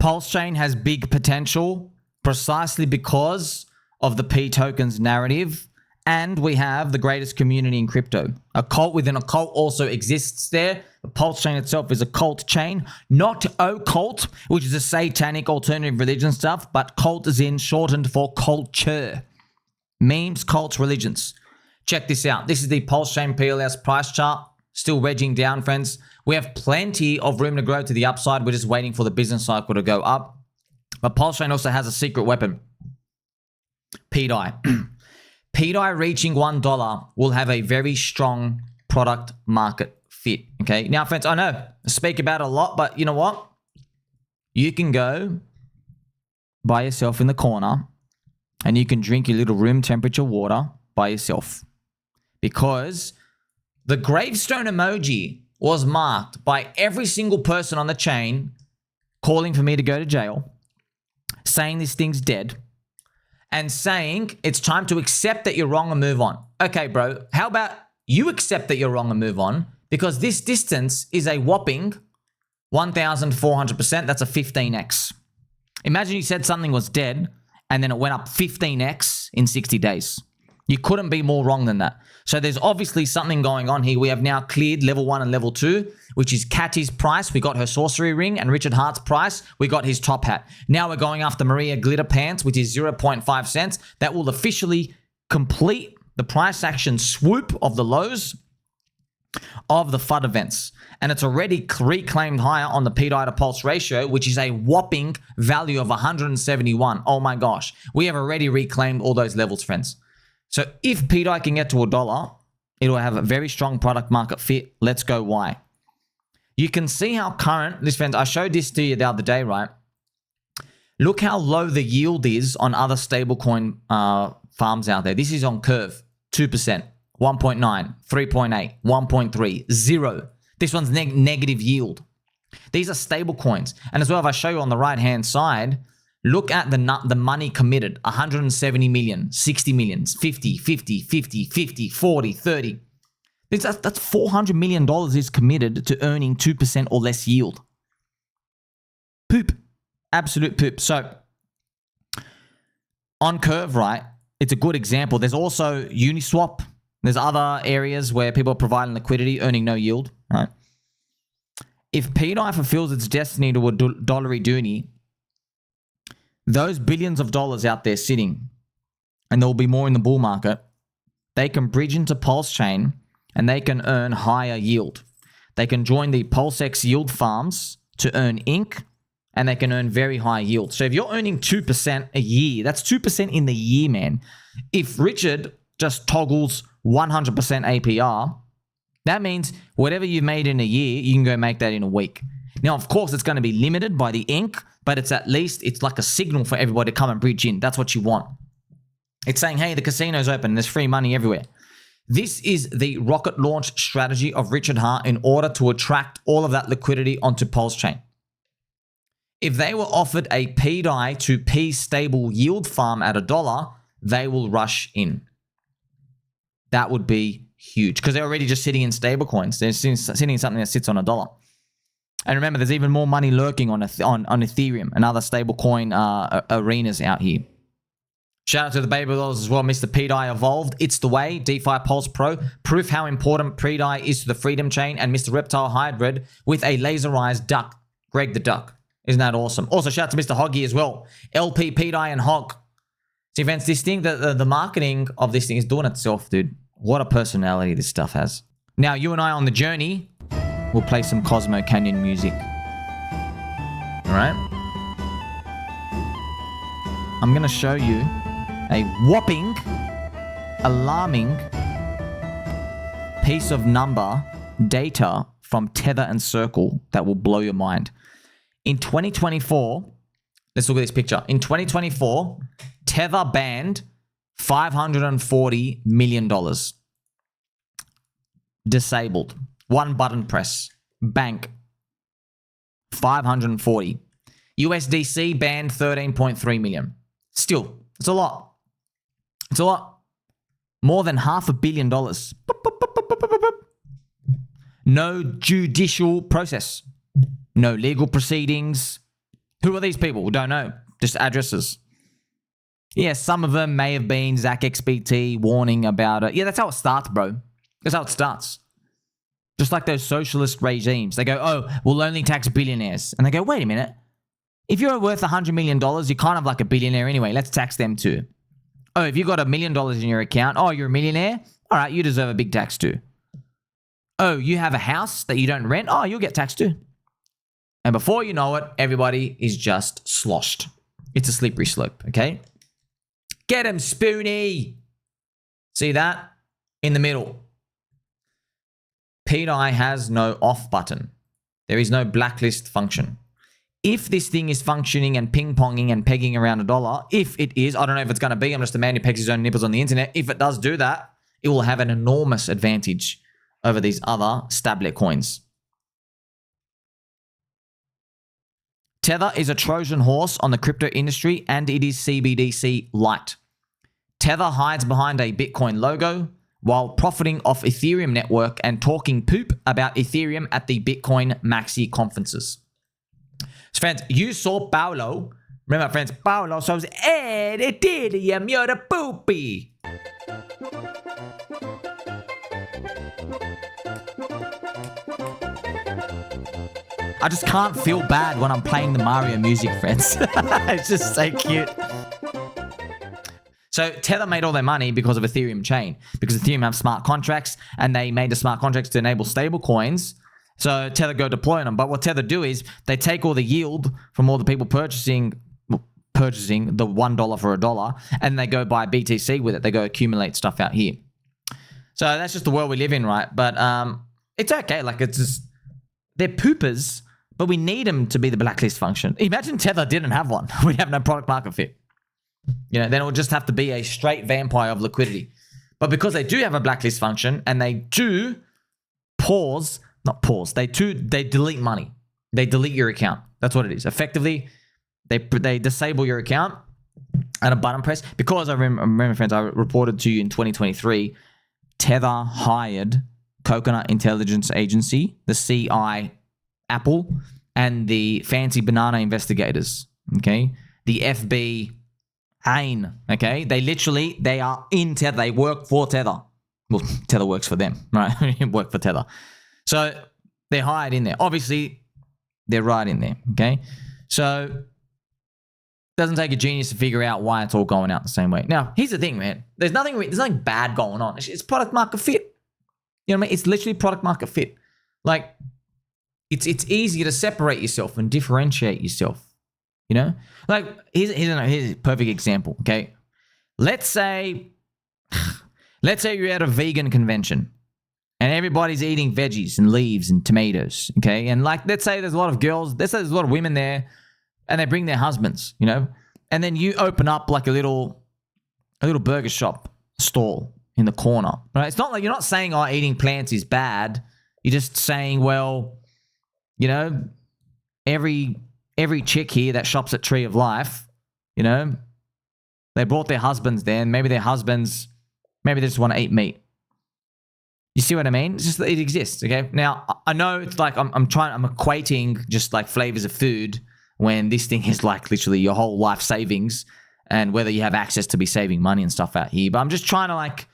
PulseChain has big potential precisely because of the P tokens narrative, and we have the greatest community in crypto. A cult within a cult also exists there. The PulseChain itself is a cult chain, not occult, which is a satanic alternative religion stuff, but cult is in shortened for culture. Memes, cults, religions. Check this out. This is the PulseChain PLS price chart. Still wedging down, friends. We have plenty of room to grow to the upside. We're just waiting for the business cycle to go up. But PulseChain also has a secret weapon. pDAI. pDAI reaching $1 will have a very strong product market fit. Okay. Now, friends, I know I speak about it a lot, but you know what? You can go by yourself in the corner and you can drink your little room temperature water by yourself, because the Gravestone emoji was marked by every single person on the chain calling for me to go to jail, saying this thing's dead, and saying it's time to accept that you're wrong and move on. Okay, bro, how about you accept that you're wrong and move on? Because this distance is a whopping 1,400%. That's a 15x. Imagine you said something was dead and then it went up 15x in 60 days. You couldn't be more wrong than that. So there's obviously something going on here. We have now cleared level 1 and level 2, which is Katty's price. We got her sorcery ring, and Richard Hart's price. We got his top hat. Now we're going after Maria Glitter Pants, which is 0.5 cents. That will officially complete the price action swoop of the lows of the FUD events. And it's already reclaimed higher on the pDAI to Pulse ratio, which is a whopping value of 171. Oh my gosh. We have already reclaimed all those levels, friends. So if pDAI can get to $1, it'll have a very strong product market fit. Let's go why. You can see how current, this friends, I showed this to you the other day, right? Look how low the yield is on other stablecoin farms out there. This is on Curve, 2%, 1.9, 3.8, 1.3, 0. This one's negative yield. These are stable coins. And as well, if I show you on the right-hand side, look at the money committed, 170 million, 60 million, 50, 50, 50, 50, 40, 30. That's $400 million is committed to earning 2% or less yield. Poop. Absolute poop. So on Curve, right, it's a good example. There's also Uniswap. There's other areas where people are providing liquidity, earning no yield, right? If pDAI fulfills its destiny to a dollary dooney, those billions of dollars out there sitting, and there will be more in the bull market, they can bridge into PulseChain and they can earn higher yield. They can join the PulseX yield farms to earn ink, and they can earn very high yield. So if you're earning 2% a year, that's 2% in the year, man. If Richard just toggles 100% APR, that means whatever you've made in a year, you can go make that in a week. Now, of course, it's going to be limited by the ink, but it's at least, it's like a signal for everybody to come and bridge in. That's what you want. It's saying, hey, the casino's open. There's free money everywhere. This is the rocket launch strategy of Richard Hart in order to attract all of that liquidity onto PulseChain. If they were offered a pDAI to P stable yield farm at $1, they will rush in. That would be huge because they're already just sitting in stable coins. They're sitting in something that sits on $1. And remember, there's even more money lurking on Ethereum and other stablecoin arenas out here. Shout out to the baby dollars as well. Mr. pDAI evolved. It's the way. DeFi Pulse Pro. Proof how important pDAI is to the Freedom Chain. And Mr. Reptile Hybrid with a laserized duck. Greg the Duck. Isn't that awesome? Also, shout out to Mr. Hoggy as well. LP, pDAI, and Hog. See, friends, this thing, the marketing of this thing is doing itself, dude. What a personality this stuff has. Now, you and I on the journey, we'll play some Cosmo Canyon music. All right? I'm going to show you a whopping, alarming piece of number data from Tether and Circle that will blow your mind. In 2024, let's look at this picture. In 2024, Tether banned $540 million. Disabled. One button press. Bank. 540. USDC banned 13.3 million. Still, it's a lot. It's a lot. More than $500 million. No judicial process. No legal proceedings. Who are these people? We don't know. Just addresses. Yeah, some of them may have been Zach XBT warning about it. Yeah, that's how it starts, bro. That's how it starts. Just like those socialist regimes. They go, oh, we'll only tax billionaires. And they go, wait a minute. If you're worth $100 million, you're kind of like a billionaire anyway. Let's tax them too. Oh, if you got $1 million in your account, oh, you're a millionaire? All right, you deserve a big tax too. Oh, you have a house that you don't rent? Oh, you'll get taxed too. And before you know it, everybody is just sloshed. It's a slippery slope, okay? Get him, Spoonie! See that? In the middle. pDAI has no off button. There is no blacklist function. If this thing is functioning and ping-ponging and pegging around $1, if it is, I don't know if it's going to be, I'm just a man who pegs his own nipples on the internet. If it does do that, it will have an enormous advantage over these other stablet coins. Tether is a Trojan horse on the crypto industry, and it is CBDC light. Tether hides behind a Bitcoin logo while profiting off Ethereum network and talking poop about Ethereum at the Bitcoin Maxi conferences. So friends, you saw Paulo. Remember, friends, Paulo says, Ethereum, you're a poopy. I just can't feel bad when I'm playing the Mario music, friends. It's just so cute. So Tether made all their money because of Ethereum chain, because Ethereum have smart contracts and they made the smart contracts to enable stable coins. So Tether go deploy them. But what Tether do is they take all the yield from all the people purchasing the $1 for $1, and they go buy BTC with it. They go accumulate stuff out here. So that's just the world we live in, right? But it's okay. Like, it's just, they're poopers, but we need them to be the blacklist function. Imagine Tether didn't have one. We'd have no product market fit. You know, then it would just have to be a straight vampire of liquidity. But because they do have a blacklist function and they do they delete money. They delete your account. That's what it is. Effectively, they disable your account at a button press. Because I remember, friends, I reported to you in 2023, Tether hired Coconut Intelligence Agency, the CI Apple, and the fancy banana investigators, okay? The FBI, okay? They are in Tether. They work for Tether. Well, Tether works for them, right? Work for Tether. So they're hired in there. Obviously, they're right in there, okay? So it doesn't take a genius to figure out why it's all going out the same way. Now, here's the thing, man. There's nothing bad going on. It's product market fit. You know what I mean? It's literally product market fit. Like, it's easier to separate yourself and differentiate yourself. You know? Like, here's a perfect example, okay? Let's say you're at a vegan convention and everybody's eating veggies and leaves and tomatoes, okay? And like, let's say there's a lot of girls, let's say there's a lot of women there and they bring their husbands, you know? And then you open up like a little burger shop stall in the corner, right? It's not like, you're not saying, oh, eating plants is bad. You're just saying, well, you know, every chick here that shops at Tree of Life, you know, they brought their husbands there, and maybe they just want to eat meat. You see what I mean? It's just that it exists, okay? Now, I know it's like I'm equating just like flavors of food when this thing is like literally your whole life savings and whether you have access to be saving money and stuff out here. But I'm just trying to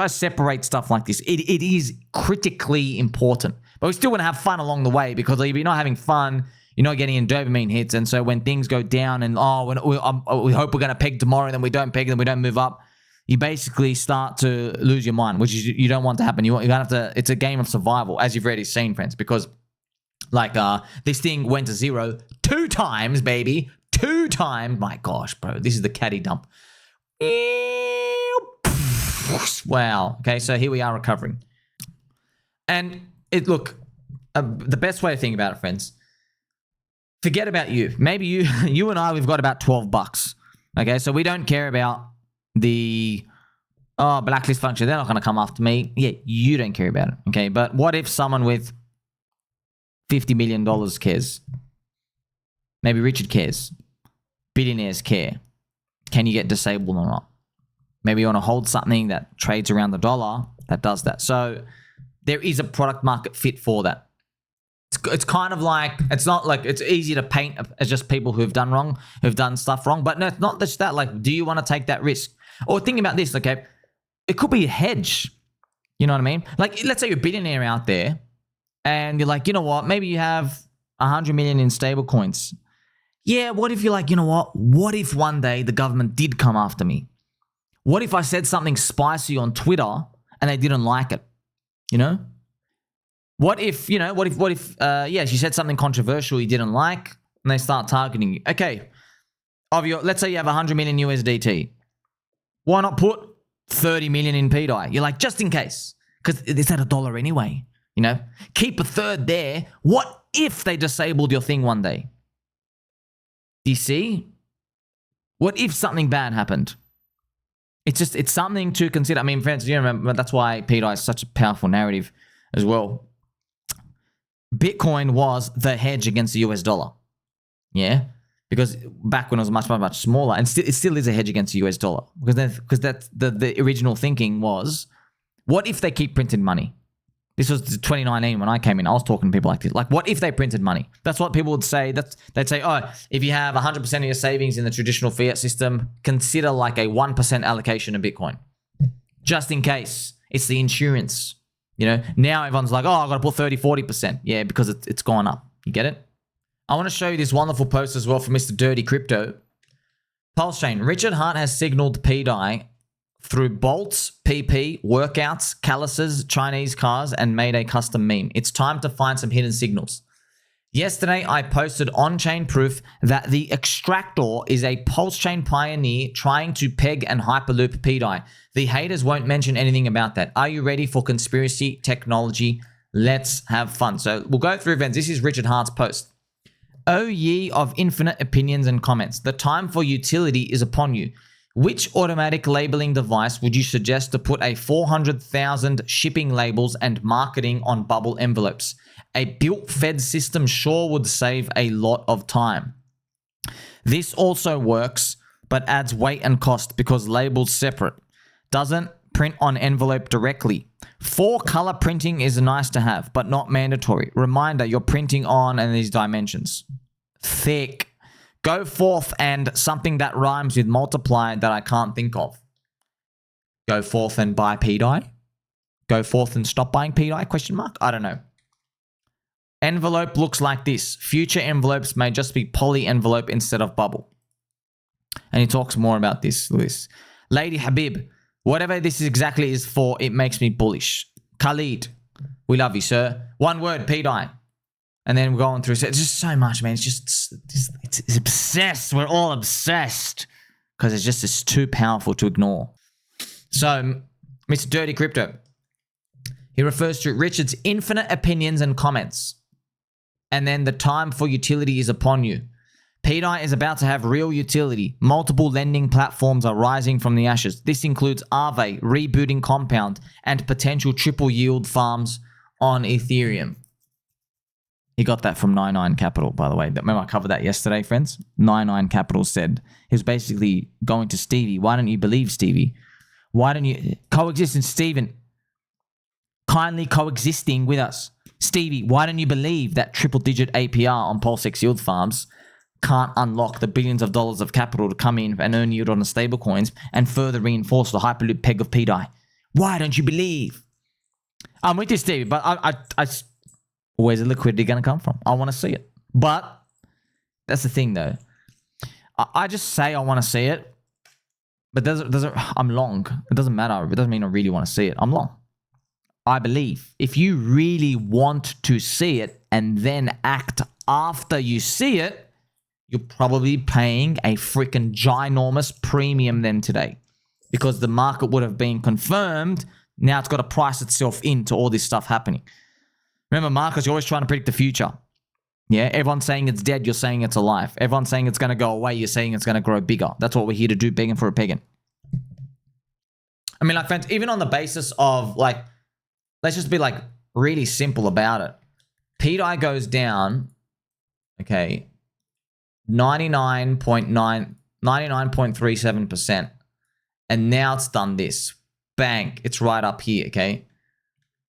separate stuff like this. It is critically important. But we still want to have fun along the way, because if you're not having fun, you're not getting any dopamine hits. And so when things go down and, we hope we're going to peg tomorrow, then we don't peg, then we don't move up, you basically start to lose your mind, which is you don't want to happen. You're gonna have to. It's a game of survival, as you've already seen, friends. Because like this thing went to zero 2 times, baby, 2 times. My gosh, bro, this is the caddy dump. Wow. Okay, so here we are recovering, and the best way to think about it, friends. Forget about you. Maybe you and I, we've got about $12. Okay, so we don't care about the blacklist function. They're not going to come after me. Yeah, you don't care about it. Okay, but what if someone with $50 million cares? Maybe Richard cares. Billionaires care. Can you get disabled or not? Maybe you want to hold something that trades around the dollar that does that. So there is a product market fit for that. It's kind of like, it's not like, it's easy to paint as just people who've done wrong, who've done stuff wrong. But no, it's not just that. Like, do you want to take that risk? Or think about this, okay? It could be a hedge. You know what I mean? Like, let's say you're a billionaire out there and you're like, you know what? Maybe you have 100 million in stable coins. Yeah, what if you're like, you know what? What if one day the government did come after me? What if I said something spicy on Twitter and they didn't like it? You know? What if, you know, yeah, she said something controversial you didn't like and they start targeting you. Okay, let's say you have 100 million USDT. Why not put 30 million in pDAI? You're like, just in case, because it's at $1 anyway, you know? Keep a third there. What if they disabled your thing one day? Do you see? What if something bad happened? It's something to consider. I mean, friends, you remember, that's why pDAI is such a powerful narrative as well. Bitcoin was the hedge against the US dollar. Yeah? Because back when it was much smaller, and it still is a hedge against the US dollar. Because that's the original thinking was, what if they keep printing money? This was 2019 when I came in. I was talking to people like this. Like, what if they printed money? That's what people would say. They'd say, oh, if you have 100% of your savings in the traditional fiat system, consider like a 1% allocation of Bitcoin. Just in case. It's the insurance. You know, now everyone's like, oh, I've got to put 30, 40%. Yeah, because it's gone up. You get it? I want to show you this wonderful post as well from Mr. Durty Crypto. PulseChain. Richard Hart has signaled pDAI through bolts, PP, workouts, calluses, Chinese cars, and made a custom meme. It's time to find some hidden signals. Yesterday, I posted on-chain proof that the Extractor is a PulseChain pioneer trying to peg and hyperloop pDAI. The haters won't mention anything about that. Are you ready for conspiracy technology? Let's have fun. So we'll go through events. This is Richard Hart's post. O ye of infinite opinions and comments, the time for utility is upon you. Which automatic labeling device would you suggest to put a 400,000 shipping labels and marketing on bubble envelopes? A built-fed system sure would save a lot of time. This also works, but adds weight and cost because labels separate. Doesn't print on envelope directly. 4-color printing is nice to have, but not mandatory. Reminder, you're printing on and these dimensions. Thick. Go forth and something that rhymes with multiply that I can't think of. Go forth and buy pDAI? Go forth and stop buying pDAI? Question mark? I don't know. Envelope looks like this. Future envelopes may just be poly envelope instead of bubble. And he talks more about this. Lady Habib, whatever this exactly is for, it makes me bullish. Khalid, we love you, sir. One word, pDAI. And then we're going through. So it's just so much, man. It's obsessed. We're all obsessed because it's too powerful to ignore. So, Mr. Durty Crypto, he refers to Richard's infinite opinions and comments. And then the time for utility is upon you. pDAI is about to have real utility. Multiple lending platforms are rising from the ashes. This includes Aave, rebooting Compound, and potential triple yield farms on Ethereum. He got that from 99 Capital, by the way. Remember I covered that yesterday, friends? 99 Capital said, he was basically going to Stevie. Why don't you believe Stevie? Why don't you coexist? And Steven, kindly coexisting with us. Stevie, why don't you believe that triple-digit APR on PulseX yield farms can't unlock the billions of dollars of capital to come in and earn yield on the stablecoins and further reinforce the hyperloop peg of pDAI? Why don't you believe? I'm with you, Stevie, but I where's the liquidity going to come from? I want to see it. But that's the thing, though. I just say I want to see it, but I'm long. It doesn't matter. It doesn't mean I really want to see it. I'm long. I believe if you really want to see it and then act after you see it, you're probably paying a freaking ginormous premium then today because the market would have been confirmed. Now it's got to price itself into all this stuff happening. Remember, markets, you're always trying to predict the future. Yeah, everyone's saying it's dead, you're saying it's alive. Everyone's saying it's going to go away, you're saying it's going to grow bigger. That's what we're here to do, begging for a pegging. I mean, like, friends, even on the basis of, like, let's just be, like, really simple about it. pDAI goes down, okay, 99.37%. And now it's done this. Bang, it's right up here, okay?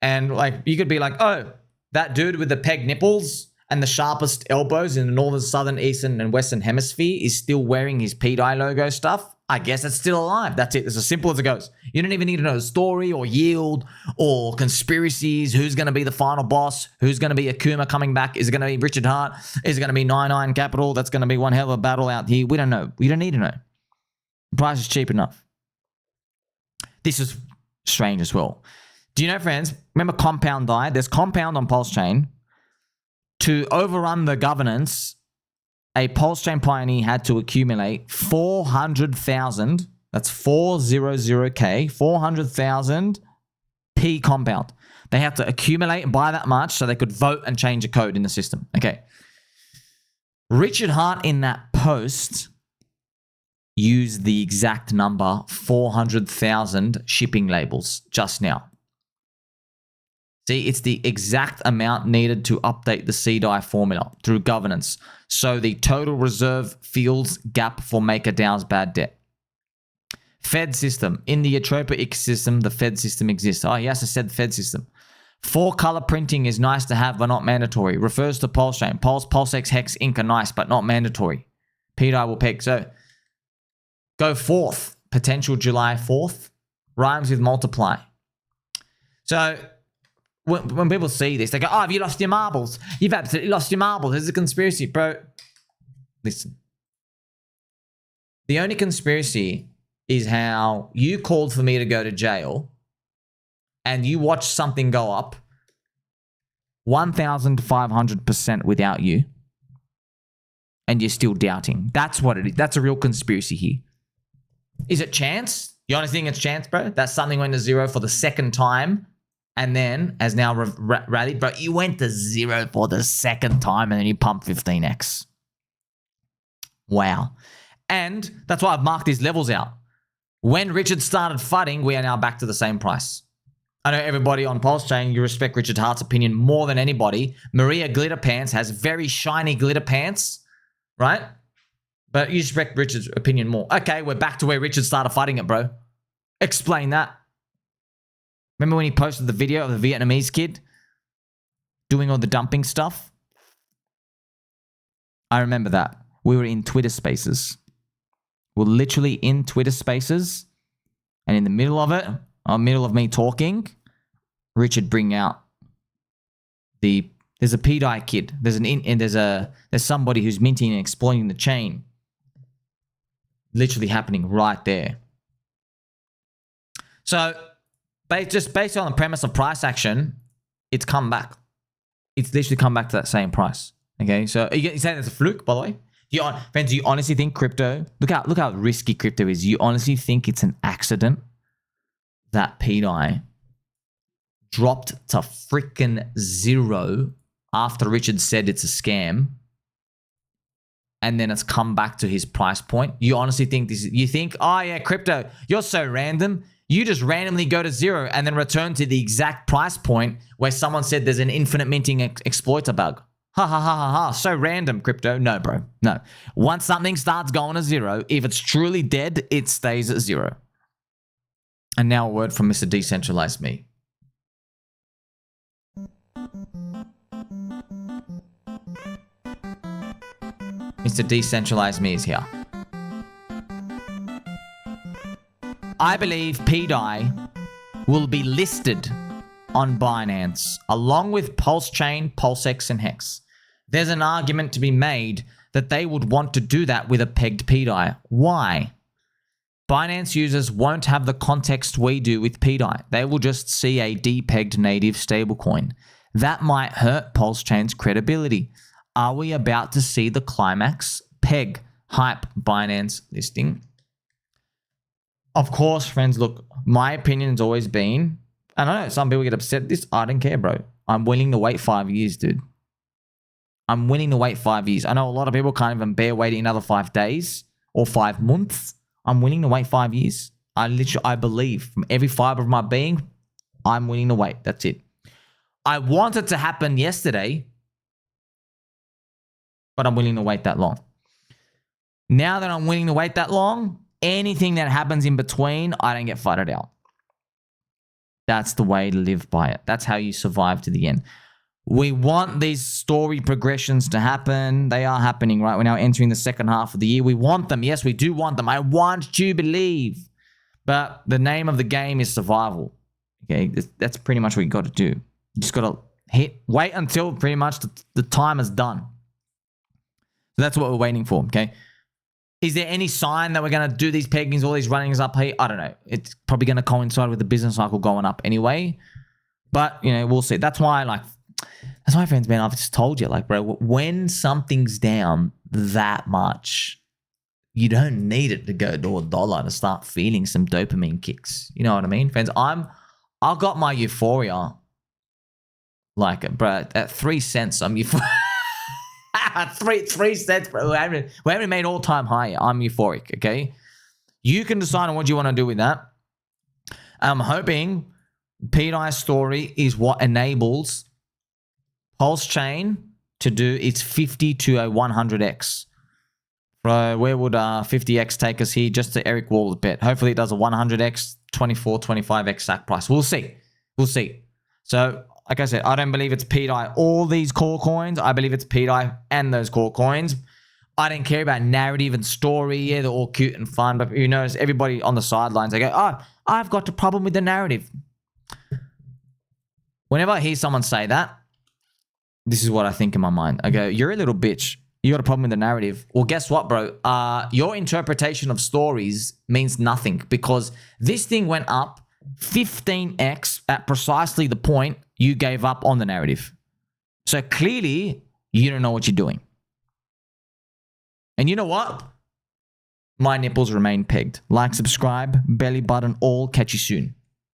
And, like, you could be like, oh, that dude with the peg nipples and the sharpest elbows in the northern, southern, eastern, and western hemisphere is still wearing his pDAI logo stuff, I guess it's still alive. That's it. It's as simple as it goes. You don't even need to know the story or yield or conspiracies. Who's going to be the final boss? Who's going to be Akuma coming back? Is it going to be Richard Hart? Is it going to be 99 Capital? That's going to be one hell of a battle out here. We don't know. We don't need to know. The price is cheap enough. This is strange as well. Do you know, friends, remember Compound died? There's Compound on PulseChain. To overrun the governance, a PulseChain pioneer had to accumulate 400,000, that's 400K, 400,000 P compound. They have to accumulate and buy that much so they could vote and change a code in the system. Okay. Richard Hart in that post used the exact number 400,000 shipping labels just now. See, it's the exact amount needed to update the pDAI formula through governance. So the total reserve fields gap for MakerDAO's bad debt. Fed system. In the Atropa ecosystem, the Fed system exists. Oh, yes, I said the Fed system. 4-color printing is nice to have, but not mandatory. Refers to PulseChain. PulseX, Hex, Ink are nice, but not mandatory. pDAI will peg. So go forth. Potential July 4th. Rhymes with multiply. So when people see this, they go, oh, have you lost your marbles? You've absolutely lost your marbles. There's a conspiracy. Bro, listen. The only conspiracy is how you called for me to go to jail and you watched something go up 1,500% without you and you're still doubting. That's what it is. That's a real conspiracy here. Is it chance? You honestly think it's chance, bro? That something went to zero for the second time and then has now rallied? Bro, you went to zero for the second time and then you pumped 15x. Wow. And that's why I've marked these levels out. When Richard started fighting, we are now back to the same price. I know everybody on PulseChain, you respect Richard Hart's opinion more than anybody. Maria Glitter Pants has very shiny glitter pants, right? But you respect Richard's opinion more. Okay, we're back to where Richard started fighting it, bro. Explain that. Remember when he posted the video of the Vietnamese kid doing all the dumping stuff? I remember that. We were in Twitter Spaces. We're literally in Twitter Spaces, and in the middle of it, middle of me talking, Richard bring out there's a pDAI kid. There's somebody who's minting and exploiting the chain. Literally happening right there. So just based on the premise of price action, it's come back. It's literally come back to that same price. Okay, so you're saying it's a fluke, by the way? Friends, do you honestly think crypto, look how risky crypto is. You honestly think it's an accident that pDAI dropped to freaking zero after Richard said it's a scam and then it's come back to his price point? You honestly think this? You think, oh yeah, crypto, you're so random. You just randomly go to zero and then return to the exact price point where someone said there's an infinite minting exploiter bug. Ha ha ha ha ha. So random, crypto. No, bro. No. Once something starts going to zero, if it's truly dead, it stays at zero. And now a word from Mr. Decentralized Me. Mr. Decentralized Me is here. I believe pDAI will be listed on Binance along with PulseChain, PulseX, and Hex. There's an argument to be made that they would want to do that with a pegged pDAI. Why? Binance users won't have the context we do with pDAI. They will just see a depegged native stablecoin. That might hurt PulseChain's credibility. Are we about to see the climax? Peg, hype, Binance listing. Of course, friends, look, my opinion has always been, and I know some people get upset at this. I don't care, bro. I'm willing to wait 5 years, dude. I'm willing to wait 5 years. I know a lot of people can't even bear waiting another 5 days or 5 months. I'm willing to wait 5 years. I believe from every fiber of my being, I'm willing to wait. That's it. I want it to happen yesterday, but I'm willing to wait that long. Now that I'm willing to wait that long, anything that happens in between, I don't get flooded out. That's the way to live by it. That's how you survive to the end. We want these story progressions to happen. They are happening, right? We're now entering the second half of the year. We want them. Yes, we do want them. I want to believe. But the name of the game is survival. Okay, that's pretty much what you got to do. You just got to wait until pretty much the time is done. So that's what we're waiting for, okay? Is there any sign that we're going to do these peggings, all these runnings up here? I don't know. It's probably going to coincide with the business cycle going up anyway. But, you know, we'll see. That's why, friends, man, I've just told you, like, bro, when something's down that much, you don't need it to go to $1 to start feeling some dopamine kicks. You know what I mean, friends? I've got my euphoria, like, bro, at 3 cents, I'm euphoric. 3 cents, bro. We haven't made all-time high. I'm euphoric, okay? You can decide on what you want to do with that. I'm hoping pDAI story is what enables PulseChain to do its 50 to a 100x. Bro, where would 50x take us here? Just to Eric Wall's bet. Hopefully it does a 100x, 24, 25x sack price. We'll see. We'll see. So, like I said, I don't believe it's pDAI all these core coins. I believe it's pDAI and those core coins. I don't care about narrative and story. Yeah, they're all cute and fun. But who knows? Everybody on the sidelines, they go, oh, I've got a problem with the narrative. Whenever I hear someone say that, this is what I think in my mind. I go, you're a little bitch. You got a problem with the narrative. Well, guess what, bro? Your interpretation of stories means nothing because this thing went up 15x at precisely the point you gave up on the narrative. So clearly, you don't know what you're doing. And you know what? My nipples remain pegged. Like, subscribe, belly button, all. Catch you soon.